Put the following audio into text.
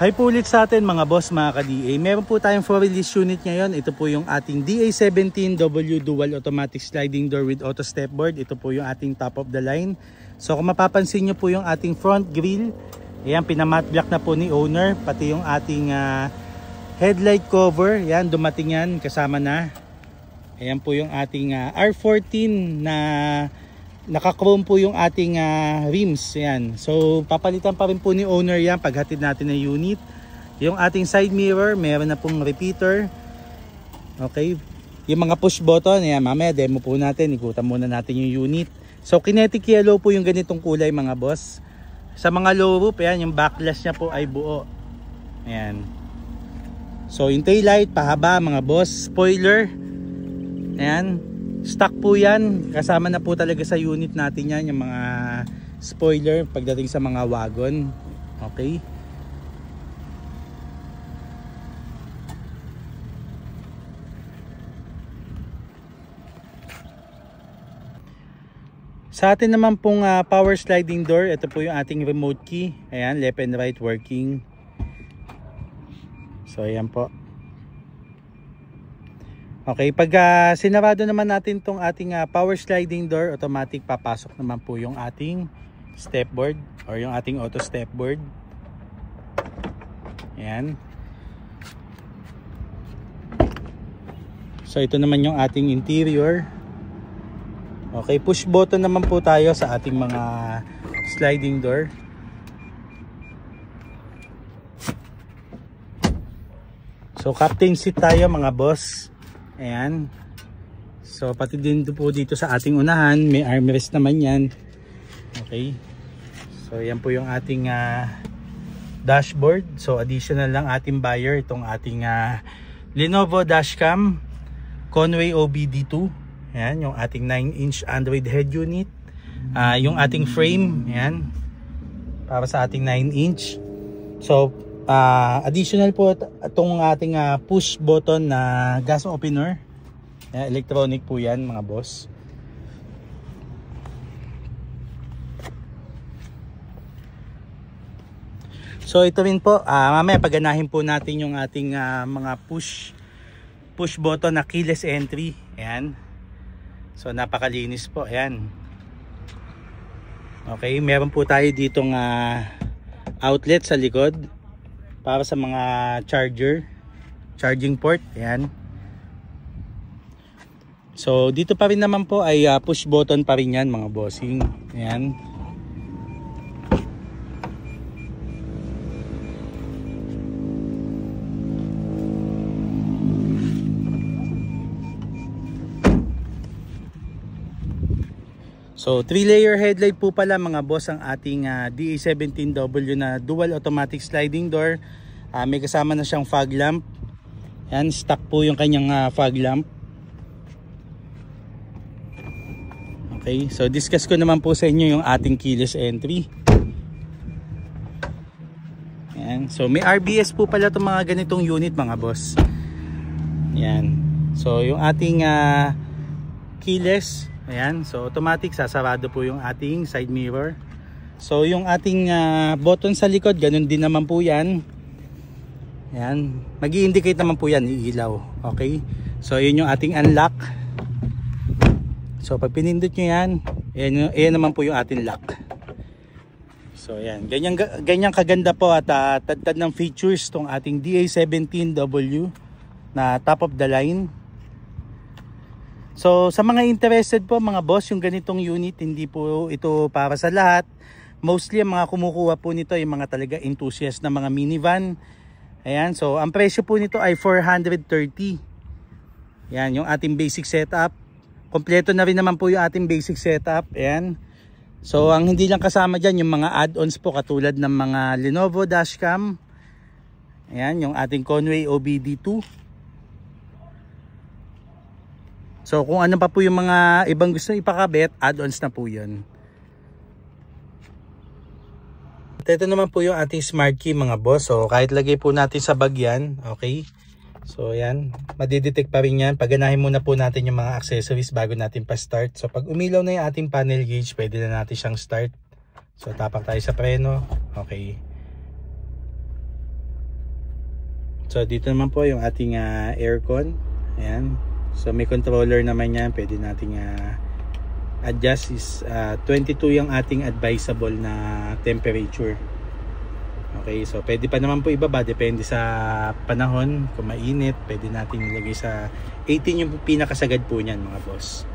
Hi po ulit sa atin mga boss, mga ka-DA. Meron po tayong for release unit ngayon. Ito po yung ating DA17W Dual Automatic Sliding Door with Auto Stepboard. Ito po yung ating top of the line. So kung mapapansin nyo po yung ating front grille, ayan, pinamat black na po ni owner. Pati yung ating headlight cover, ayan, dumating yan, kasama na. Ayan po yung ating R14 na naka-chrome po yung ating rims. Ayan. So papalitan pa rin po ni owner yan paghatid natin ng unit. Yung ating side mirror, meron na pong repeater. Okay. Yung mga push button, ayan, mamaya demo po natin. Ikutan muna natin yung unit. So kinetic yellow po yung ganitong kulay mga boss. Sa mga low roof, ayan, yung backlash niya po ay buo. Ayan. So yung tail light, pahaba mga boss. Spoiler, ayan, stock po yan. Kasama na po talaga sa unit natin yan, yung mga spoiler pagdating sa mga wagon. Okay. Sa atin naman pong power sliding door, ito po yung ating remote key. Ayan, left and right working. So ayan po. Okay, pag sinarado naman natin tong ating power sliding door, automatic papasok naman po yung ating stepboard or yung ating auto stepboard. Ayan. So ito naman yung ating interior. Okay, push button naman po tayo sa ating mga sliding door. So captain seat tayo mga boss. Ayan. So pati din po dito sa ating unahan, may armrest naman yan. Okay. So yan po yung ating dashboard. So additional lang ating buyer itong ating Lenovo dashcam Conway OBD2. Ayan, yung ating 9-inch Android head unit. Yung ating frame, ayan, para sa ating 9-inch. So additional po itong ating push button na gas opener. Ayan, electronic po yan mga boss. So ito rin po, mamaya paganahin po natin yung ating mga push button na keyless entry. Ayan. So napakalinis po. Ayan. Okay, meron po tayo ditong outlet sa likod para sa mga charging port. Ayan. So dito pa rin naman po ay push button pa rin yan mga bossing. Ayan. So 3-layer headlight po pala mga boss ang ating DA17W na dual automatic sliding door. May kasama na siyang fog lamp. Yan, stock po yung kanyang fog lamp. Okay, so discuss ko naman po sa inyo yung ating keyless entry. Yan, so may RBS po pala itong mga ganitong unit mga boss. Yan, so yung ating keyless, ayan, so automatic sasarado po yung ating side mirror. So yung ating button sa likod, ganun din naman po yan. Ayan, mag-i-indicate naman po yan, iilaw. Okay, so yun yung ating unlock. So pag pinindot nyo yan, ayan naman po yung ating lock. So ayan, ganyan kaganda po at tad ng features tong ating DA17W na top of the line. So sa mga interested po mga boss, yung ganitong unit, hindi po ito para sa lahat. Mostly ang mga kumukuha po nito ay mga talaga enthusiast na mga minivan. Ayan, so ang presyo po nito ay 430. Ayan, yung ating basic setup. Kompleto na rin naman po yung ating basic setup. Ayan. So ang hindi lang kasama dyan yung mga add-ons po katulad ng mga Lenovo dashcam. Ayan, yung ating Conway OBD2. So kung ano pa po yung mga ibang gusto ipakabit, add-ons na po yun. At ito naman po yung ating smart key mga boss. So kahit lagay po natin sa bag yan, okay. So yan, madidetect pa rin yan. Paganahin muna po natin yung mga accessories bago natin pa-start. So pag umilaw na yung ating panel gauge, pwede na natin siyang start. So tapak tayo sa preno, okay. So dito naman po yung ating aircon. Ayan. So may controller naman yan. Pwede nating adjust is 22 yung ating advisable na temperature. Okay, so pwede pa naman po ibaba, depende sa panahon. Kung mainit, pwede natin ilagay sa 18 yung pinakasagad po niyan mga boss.